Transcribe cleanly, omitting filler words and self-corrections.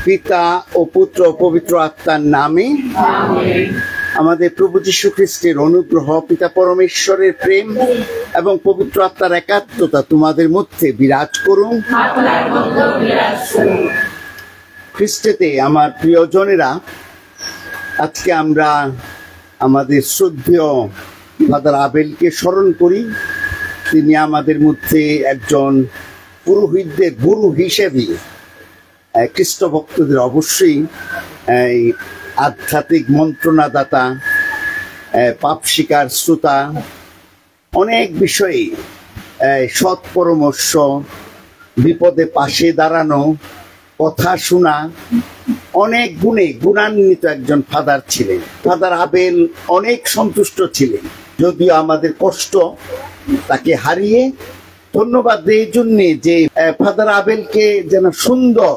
পিতা ও পুত্র ও পবিত্র আত্মার নামে আমাদের প্রভু যীশু খ্রিস্টের অনুগ্রহ, পিতা পরমেশ্বরের প্রেম এবং পবিত্র আত্মার একাত্মতা তোমাদের মধ্যে বিরাজ করুন। খ্রিস্টেতে আমার প্রিয়জনেরা, আজকে আমরা আমাদের শ্রদ্ধেয় ফাদার আবেলকে স্মরণ করি। তিনি আমাদের মধ্যে একজন পুরোহিতদের গুরু হিসেবে খ্রিস্ট ভক্তদের অবশ্যই আধ্যাত্মিক মন্ত্রণাদাতা, পাপ স্বীকার শ্রোতা, অনেক বিষয়ে সৎ পরামর্শ, বিপদে পাশে দাঁড়ানো, কথা শোনা, অনেক গুণে গুণান্বিত একজন ফাদার ছিলেন। ফাদার আবেল অনেক সন্তুষ্ট ছিলেন, যদিও আমাদের কষ্ট তাকে হারিয়ে। ধন্যবাদ এই জন্যে যে ফাদার আবেলকে যেন সুন্দর